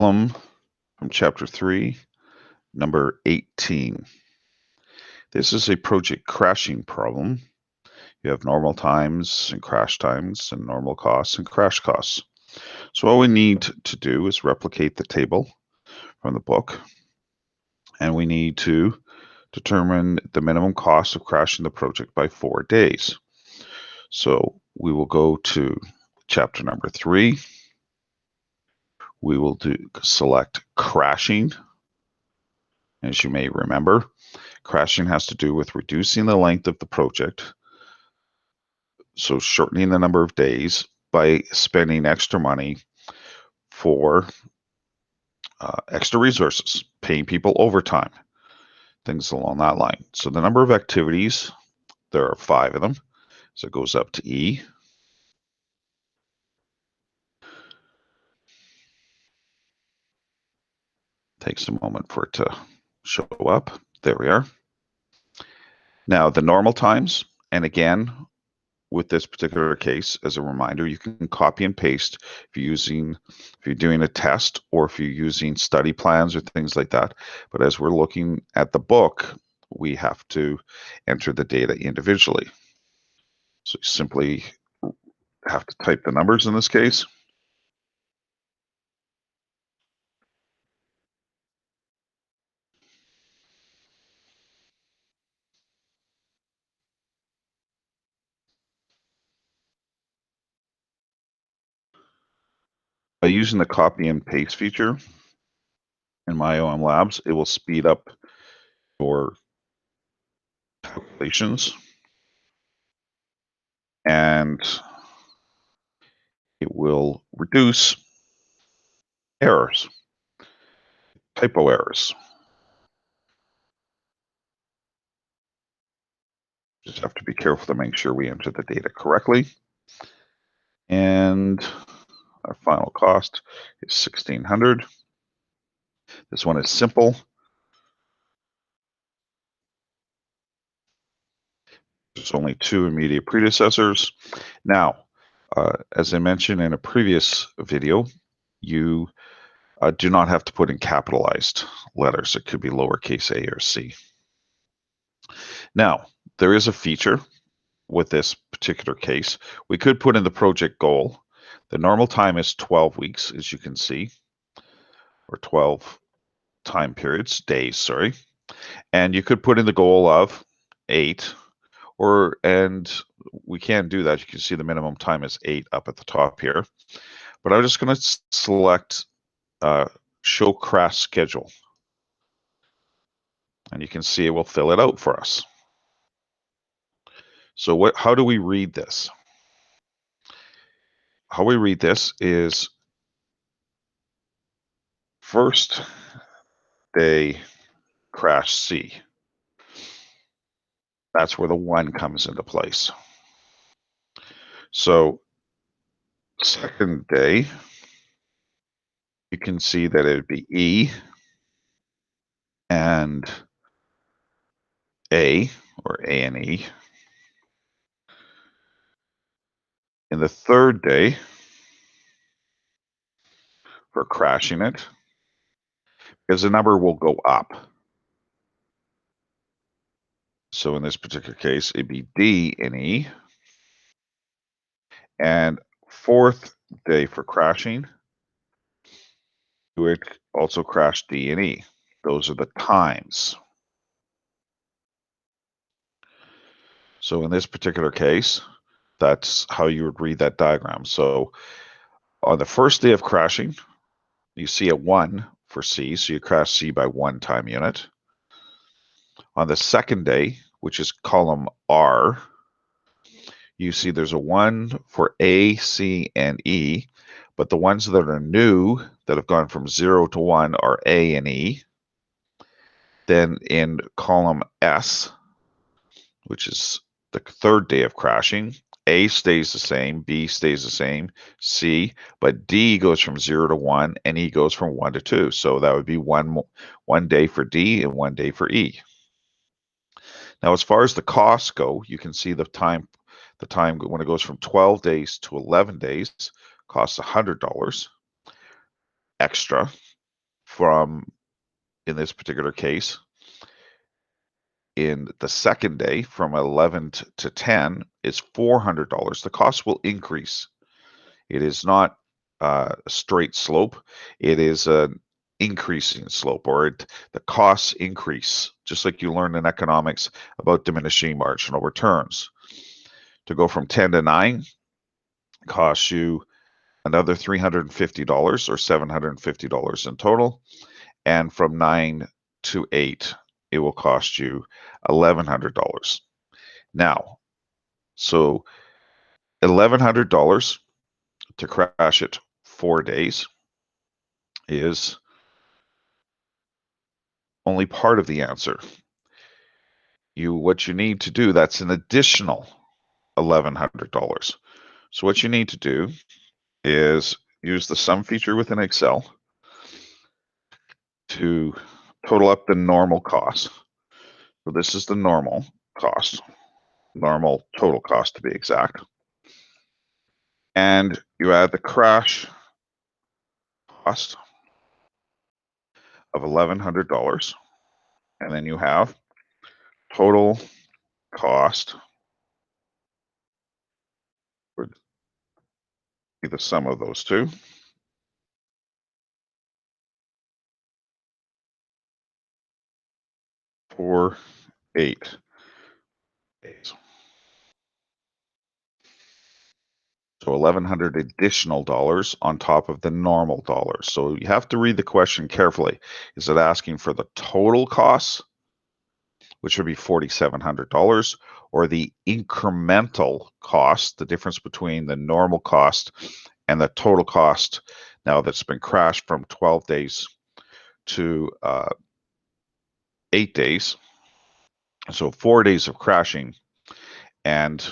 From chapter 3, number 18. This is a project crashing problem. You have normal times and crash times and normal costs and crash costs. So all we need to do is replicate the table from the book, and we need to determine the minimum cost of crashing the project by 4 days. So we will go to chapter number 3. We will select crashing. As you may remember, crashing has to do with reducing the length of the project, so shortening the number of days by spending extra money for extra resources, paying people overtime, things along that line. So the number of activities, there are 5 of them, so it goes up to E. Takes a moment for it to show up. There we are. Now the normal times, and again, with this particular case, as a reminder, you can copy and paste if you're doing a test or if you're using study plans or things like that. But as we're looking at the book, we have to enter the data individually. So you simply have to type the numbers in this case. By using the copy and paste feature in my OM Labs, it will speed up your calculations, and it will reduce errors, typo errors. Just have to be careful to make sure we enter the data correctly. And our final cost is $1,600. This one is simple. There's only 2 immediate predecessors. Now, as I mentioned in a previous video, you do not have to put in capitalized letters. It could be lowercase a or c. Now, there is a feature with this particular case. We could put in the project goal. The normal time is 12 weeks, as you can see, or 12 time periods, days, sorry. And you could put in the goal of 8, and we can't do that. You can see the minimum time is 8 up at the top here. But I'm just going to select show crash schedule. And you can see it will fill it out for us. So how do we read this? How we read this is first day crash C. That's where the 1 comes into place. So second day, you can see that it would be E and A, or A and E. In the third day, for crashing it, because the number will go up. So in this particular case, it'd be D and E. And fourth day for crashing, you would also crash D and E. Those are the times. So in this particular case, that's how you would read that diagram. So on the first day of crashing, you see a 1 for C, so you crash C by 1 time unit. On the second day, which is column R, you see there's a 1 for A, C, and E, but the ones that are new, that have gone from 0 to 1, are A and E. Then in column S, which is the third day of crashing, A stays the same, B stays the same, C, but D goes from 0 to 1, and E goes from 1 to 2. So that would be one day for D and 1 day for E. Now, as far as the costs go, you can see the time when it goes from 12 days to 11 days costs $100 extra. from, in this particular case, in the second day from 11 to 10 is $400. The cost will increase. It is not a straight slope. It is an increasing slope, or the costs increase, just like you learned in economics about diminishing marginal returns. To go from 10 to 9 costs you another $350 or $750 in total. And from 9 to 8, it will cost you $1,100. Now, so $1,100 to crash it 4 days is only part of the answer. What you need to do, that's an additional $1,100. So what you need to do is use the sum feature within Excel to total up the normal cost. So this is the normal cost, normal total cost to be exact. And you add the crash cost of $1,100, and then you have total cost, would be the sum of those two, for 8 days. So $1,100 additional dollars on top of the normal dollars. So you have to read the question carefully. Is it asking for the total costs, which would be $4,700, or the incremental cost, the difference between the normal cost and the total cost now that's been crashed from 12 days to 8 days? So 4 days of crashing, and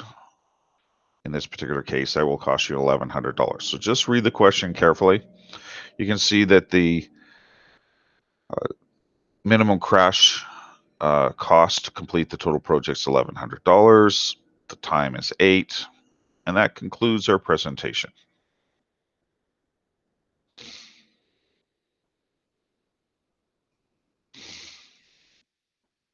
in this particular case, that will cost you $1,100. So just read the question carefully. You can see that the minimum crash cost to complete the total project is $1,100. The time is 8, and that concludes our presentation.